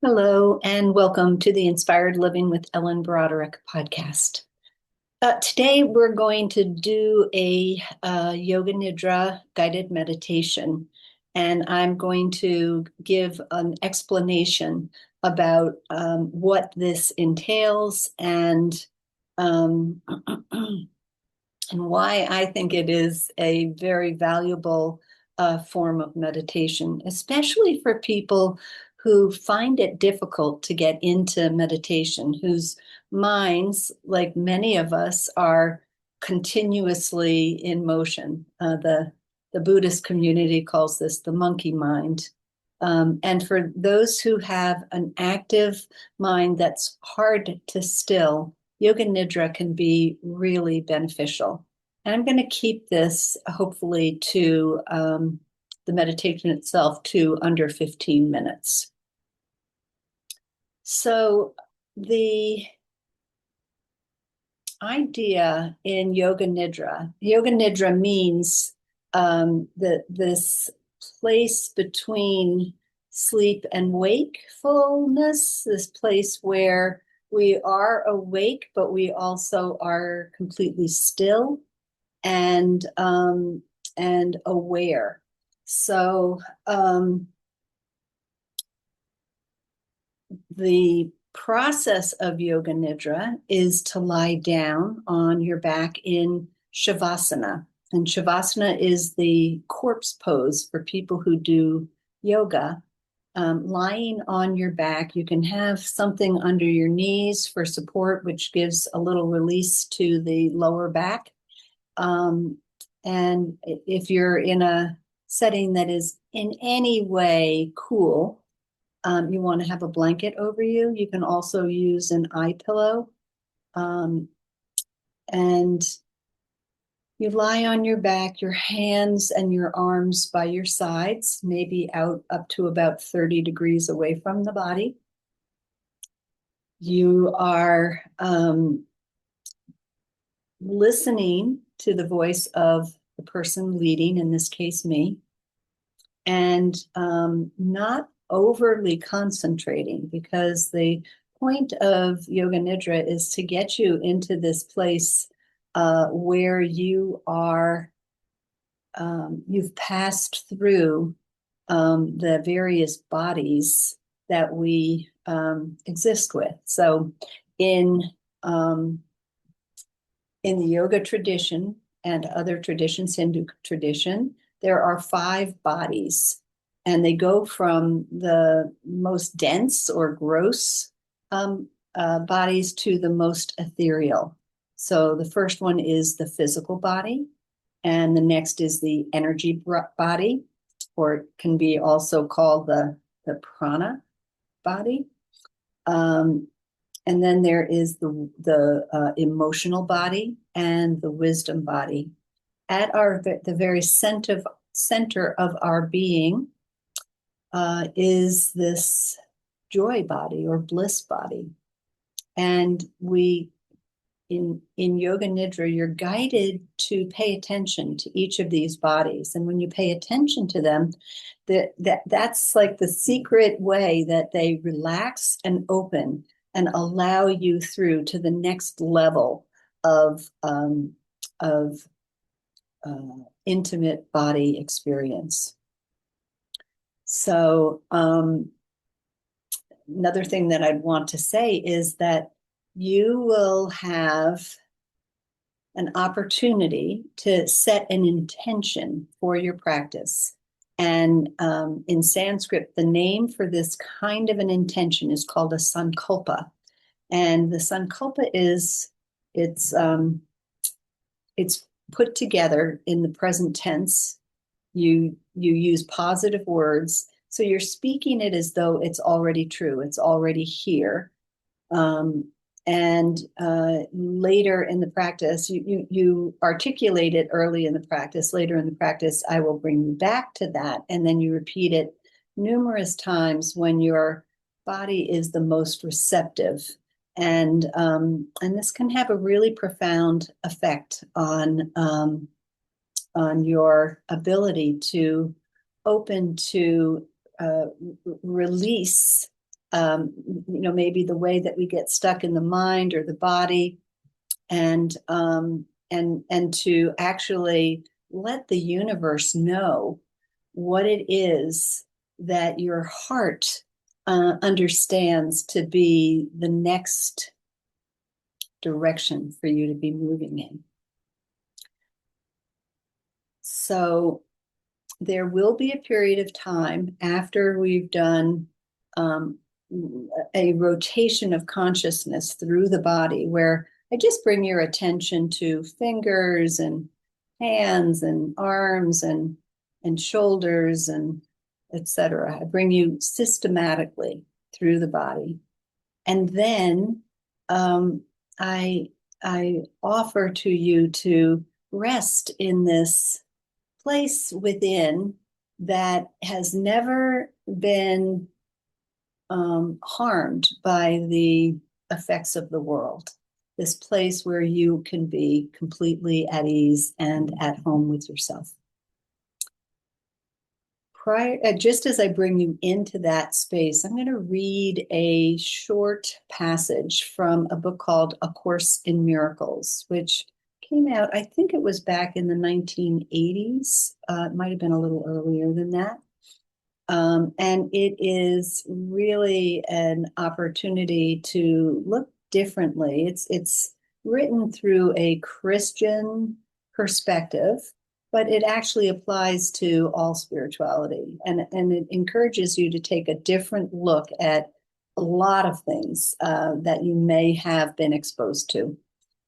Hello, and welcome to the Inspired Living with Ellen Broderick podcast. Today, we're going to do a Yoga Nidra guided meditation, and I'm going to give an explanation about what this entails um, and why I think it is a very valuable form of meditation, especially for people who find it difficult to get into meditation, whose minds, like many of us, are continuously in motion. The Buddhist community calls this the monkey mind. And for those who have an active mind that's hard to still, Yoga Nidra can be really beneficial. And I'm going to keep this hopefully to the meditation itself to under 15 minutes. So the idea in Yoga Nidra means this place between sleep and wakefulness, this place where we are awake, but we also are completely still and aware. So the process of Yoga Nidra is to lie down on your back in Shavasana. And Shavasana is the corpse pose for people who do yoga. Lying on your back, you can have something under your knees for support, which gives a little release to the lower back. And if you're in a setting that is in any way cool, you want to have a blanket over you. You can also use an eye pillow. And you lie on your back, your hands and your arms by your sides, maybe out up to about 30 degrees away from the body. You are listening to the voice of the person leading, in this case, me, and not overly concentrating, because the point of Yoga Nidra is to get you into this place where you are, you've passed through the various bodies that we exist with. So um, in the yoga tradition and other traditions, Hindu tradition, there are 5 bodies, and they go from the most dense or gross bodies to the most ethereal. So the first one is the physical body, and the next is the energy body, or it can be also called the prana body. And then there is the emotional body and the wisdom body. At the very center of our being is this joy body or bliss body. And in Yoga Nidra, you're guided to pay attention to each of these bodies. And when you pay attention to them, that's like the secret way that they relax and open and allow you through to the next level of intimate body experience. So another thing that I'd want to say is that you will have an opportunity to set an intention for your practice. And in Sanskrit, the name for this kind of an intention is called a sankalpa. And the sankalpa it's put together in the present tense. You use positive words, so you're speaking it as though it's already true, it's already here. And later in the practice, you articulate it early in the practice. Later in the practice, I will bring you back to that, and then you repeat it numerous times when your body is the most receptive. And this can have a really profound effect on your ability to open to release maybe the way that we get stuck in the mind or the body, and to actually let the universe know what it is that your heart understands to be the next direction for you to be moving in. So there will be a period of time after we've done a rotation of consciousness through the body where I just bring your attention to fingers and hands and arms and shoulders and etc. I bring you systematically through the body. And then I offer to you to rest in this place within that has never been harmed by the effects of the world. This place where you can be completely at ease and at home with yourself. Just as I bring you into that space, I'm going to read a short passage from a book called A Course in Miracles, which came out, I think it was back in the 1980s. It might have been a little earlier than that. And it is really an opportunity to look differently. It's written through a Christian perspective, but it actually applies to all spirituality. And it encourages you to take a different look at a lot of things that you may have been exposed to.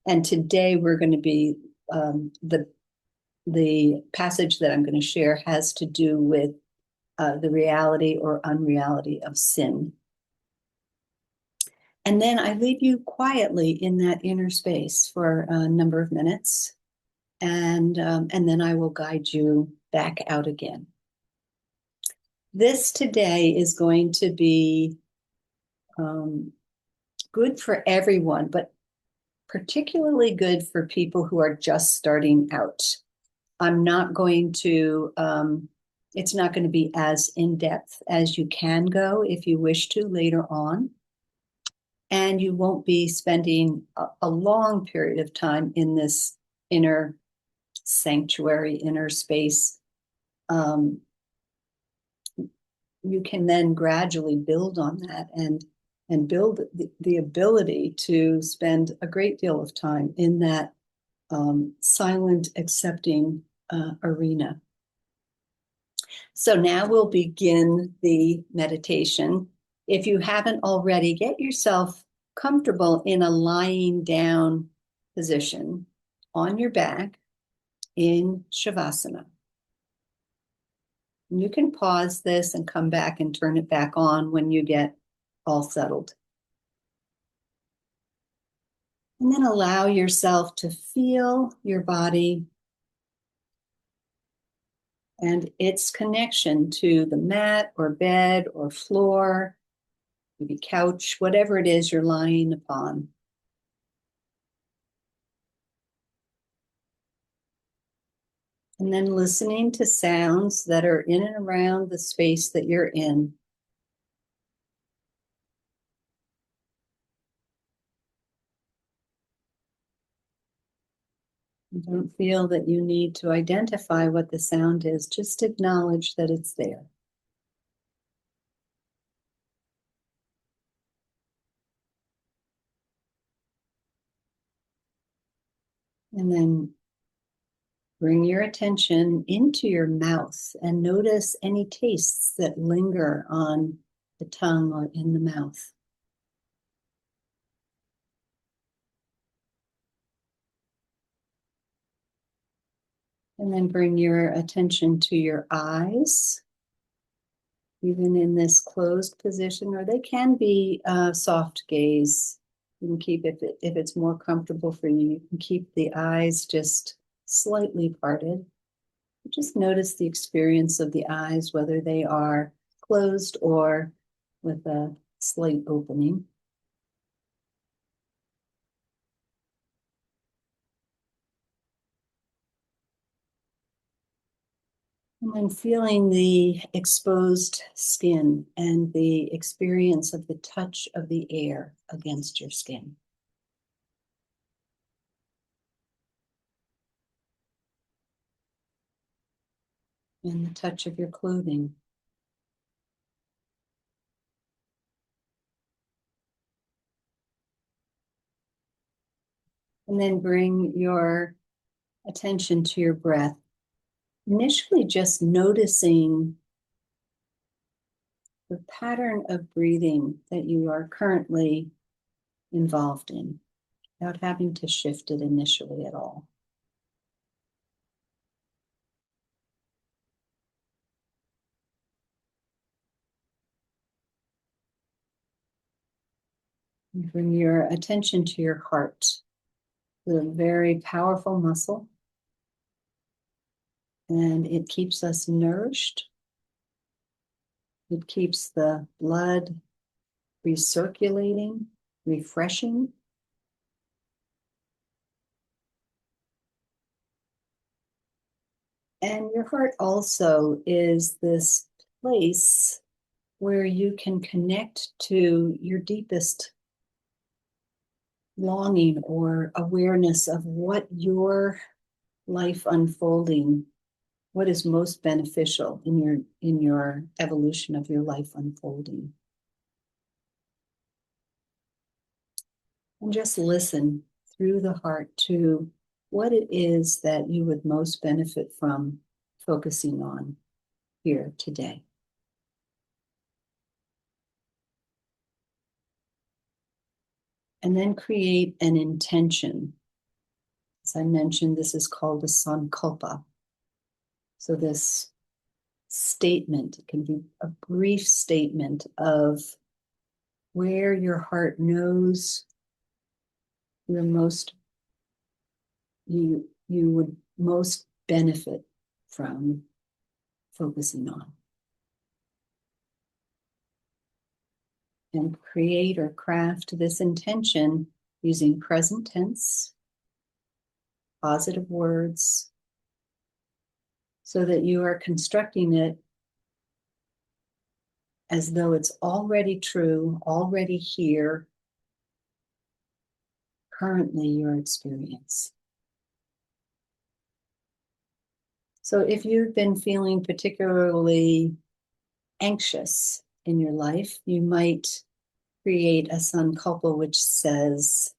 And today we're going to be, the passage that I'm going to share has to do with the reality or unreality of sin. And then I leave you quietly in that inner space for a number of minutes. And then I will guide you back out again. This today is going to be good for everyone, but particularly good for people who are just starting out. I'm not going to, it's not going to be as in-depth as you can go if you wish to later on. And you won't be spending a long period of time in this inner sanctuary, inner space. You can then gradually build on that and build the ability to spend a great deal of time in that silent, accepting arena. So now we'll begin the meditation. If you haven't already, get yourself comfortable in a lying down position on your back in Shavasana. You can pause this and come back and turn it back on when you get all settled. And then allow yourself to feel your body and its connection to the mat or bed or floor, maybe couch, whatever it is you're lying upon. And then listening to sounds that are in and around the space that you're in. And don't feel that you need to identify what the sound is. Just acknowledge that it's there. And then bring your attention into your mouth and notice any tastes that linger on the tongue or in the mouth. And then bring your attention to your eyes, even in this closed position, or they can be soft gaze. You can keep, if it's more comfortable for you, you can keep the eyes just slightly parted. Just notice the experience of the eyes, whether they are closed or with a slight opening. And And feeling the exposed skin and the experience of the touch of the air against your skin. And the touch of your clothing. And then bring your attention to your breath. Initially, just noticing the pattern of breathing that you are currently involved in, without having to shift it initially at all. And bring your attention to your heart, the very powerful muscle, and it keeps us nourished. It keeps the blood recirculating, refreshing. And your heart also is this place where you can connect to your deepest longing or awareness of what your life unfolding, what is most beneficial in your evolution of your life unfolding. And just listen through the heart to what it is that you would most benefit from focusing on here today. And then create an intention. As I mentioned, this is called a sankalpa. So this statement, it can be a brief statement of where your heart knows you're most, you would most benefit from focusing on. And create or craft this intention using present tense, positive words, so that you are constructing it as though it's already true, already here, currently your experience. So if you've been feeling particularly anxious in your life, you might create a sankalpa which says,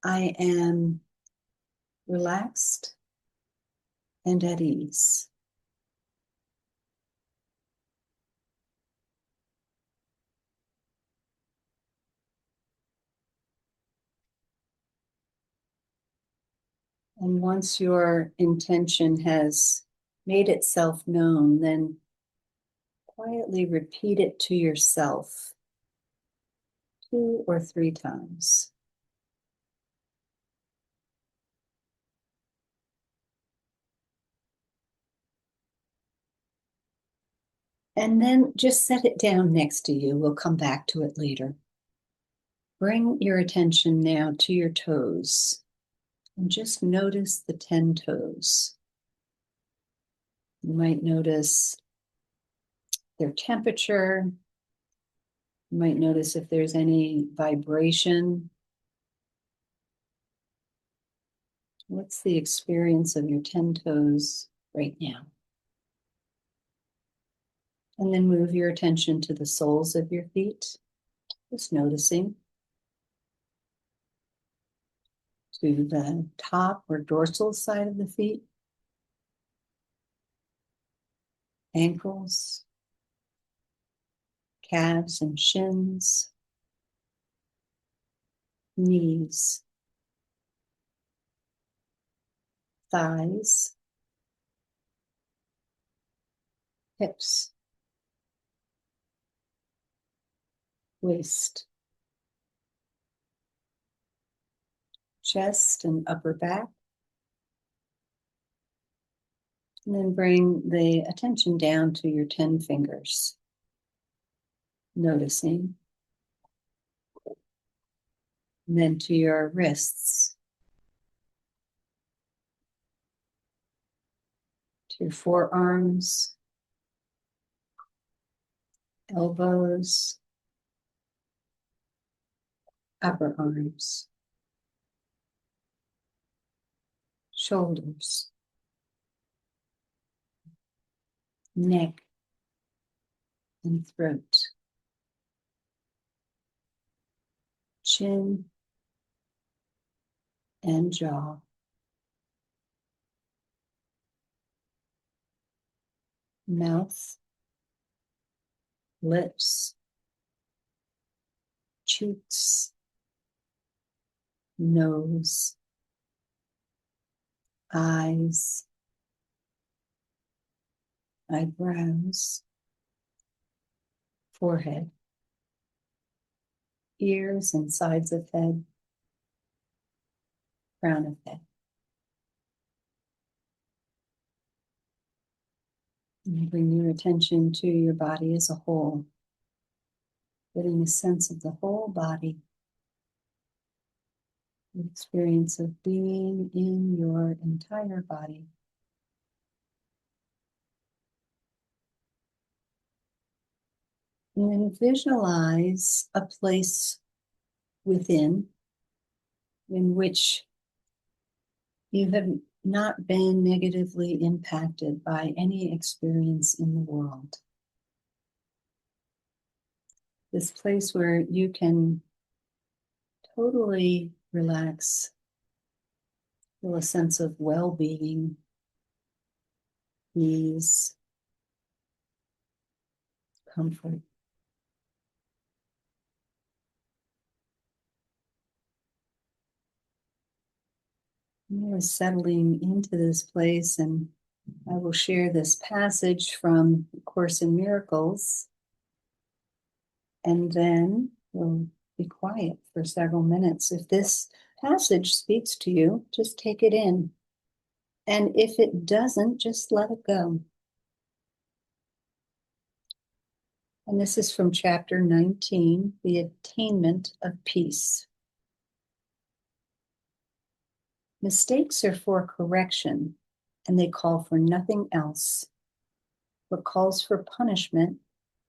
I am relaxed and at ease. And once your intention has made itself known, then quietly repeat it to yourself 2 or 3 times. And then just set it down next to you. We'll come back to it later. Bring your attention now to your toes and just notice the 10 toes. You might notice their temperature. You might notice if there's any vibration. What's the experience of your 10 toes right now? And then move your attention to the soles of your feet, just noticing. To the top or dorsal side of the feet, ankles, calves and shins, knees, thighs, hips, waist, chest and upper back. And then bring the attention down to your 10 fingers, noticing. And then to your wrists, your forearms, elbows, upper arms, shoulders, neck and throat, chin and jaw, mouth, lips, cheeks, nose, eyes, eyebrows, forehead, ears and sides of head, crown of head. And bring your attention to your body as a whole, getting a sense of the whole body, the experience of being in your entire body. And then visualize a place within in which you have not been negatively impacted by any experience in the world. This place where you can totally relax, feel a sense of well-being, ease, comfort. You're settling into this place, and I will share this passage from A Course in Miracles, and then we'll be quiet for several minutes. If this passage speaks to you, just take it in. And if it doesn't, just let it go. And this is from chapter 19, The Attainment of Peace. Mistakes are for correction, and they call for nothing else. What calls for punishment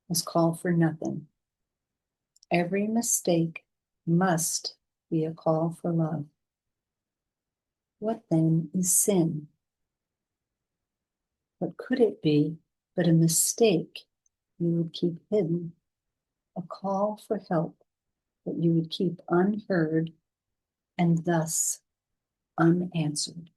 must call for nothing. Every mistake must be a call for love. What then is sin? What could it be but a mistake you would keep hidden, a call for help that you would keep unheard and thus unanswered?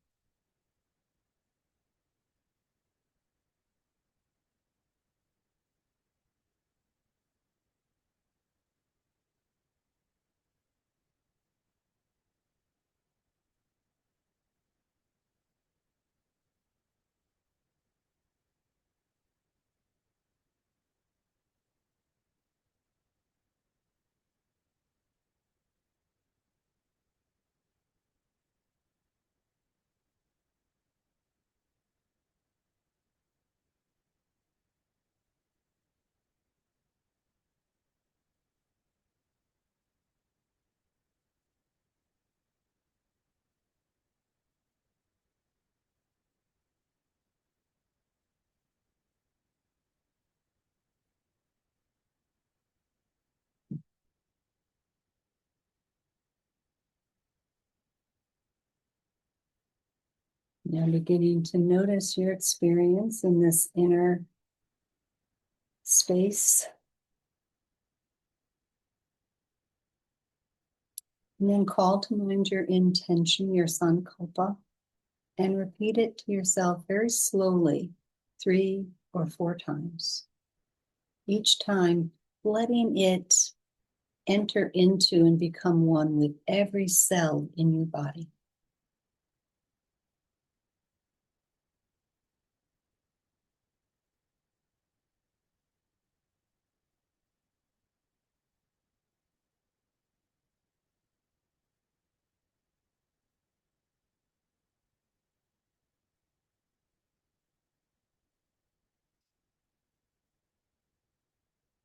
Now beginning to notice your experience in this inner space. And then call to mind your intention, your sankalpa, and repeat it to yourself very slowly, 3 or 4 times. Each time letting it enter into and become one with every cell in your body.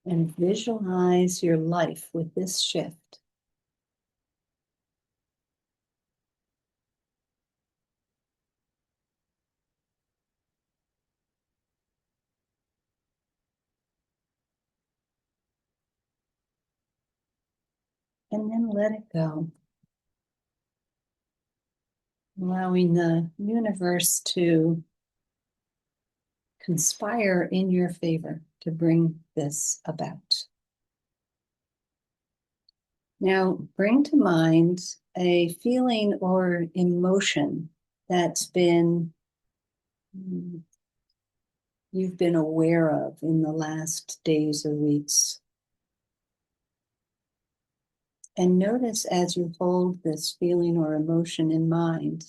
And visualize your life with this shift. And then let it go. Allowing the universe to conspire in your favor to bring this about. Now, bring to mind a feeling or emotion that's been you've been aware of in the last days or weeks. And notice as you hold this feeling or emotion in mind,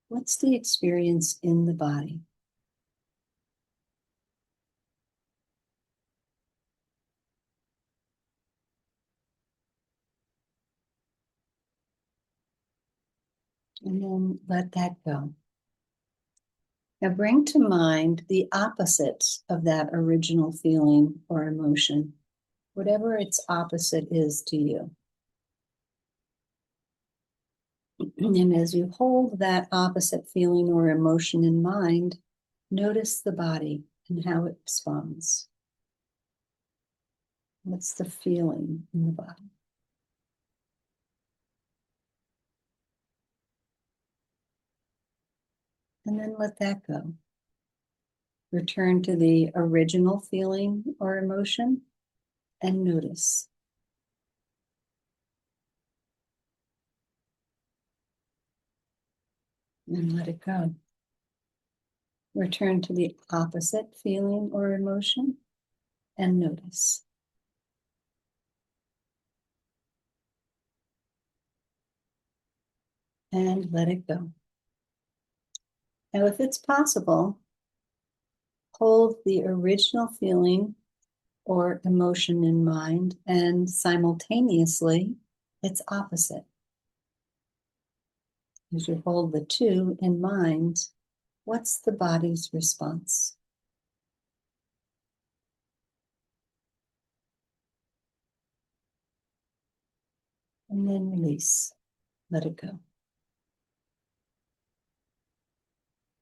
what's the experience in the body? And then let that go. Now bring to mind the opposite of that original feeling or emotion, whatever its opposite is to you. And as you hold that opposite feeling or emotion in mind, notice the body and how it responds. What's the feeling in the body? And then let that go. Return to the original feeling or emotion and notice. And let it go. Return to the opposite feeling or emotion and notice. And let it go. Now, if it's possible, hold the original feeling or emotion in mind and simultaneously its opposite. As you hold the two in mind, what's the body's response? And then release. Let it go.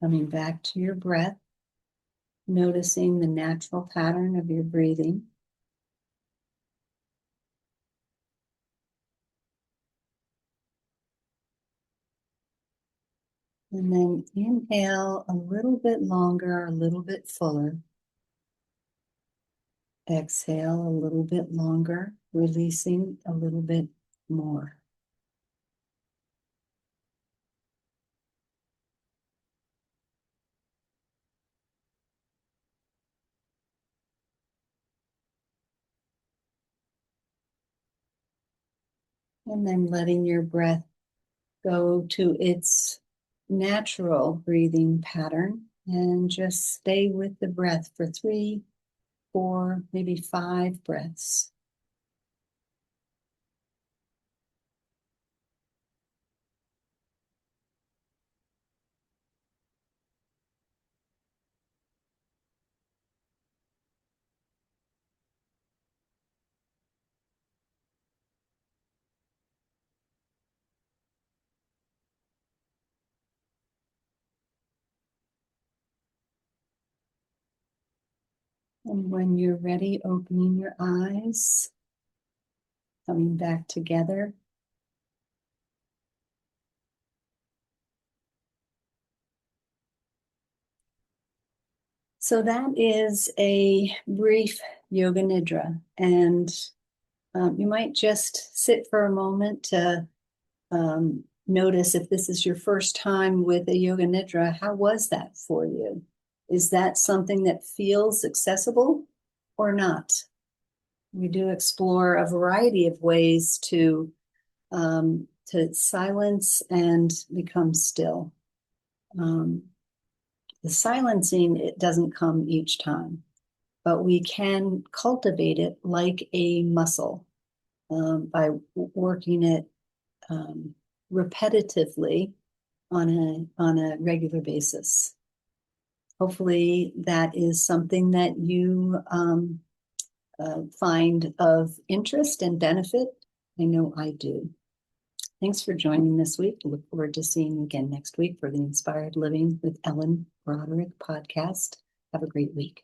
Coming back to your breath, noticing the natural pattern of your breathing. And then inhale a little bit longer, a little bit fuller. Exhale a little bit longer, releasing a little bit more. And then letting your breath go to its natural breathing pattern and just stay with the breath for 3, 4, maybe 5 breaths. And when you're ready, opening your eyes, coming back together. So that is a brief Yoga Nidra. And you might just sit for a moment to notice if this is your first time with a Yoga Nidra, how was that for you? Is that something that feels accessible or not? We do explore a variety of ways to silence and become still. The silencing, it doesn't come each time, but we can cultivate it like a muscle by working it repetitively on a regular basis. Hopefully, that is something that you find of interest and benefit. I know I do. Thanks for joining this week. Look forward to seeing you again next week for the Inspired Living with Ellen Broderick podcast. Have a great week.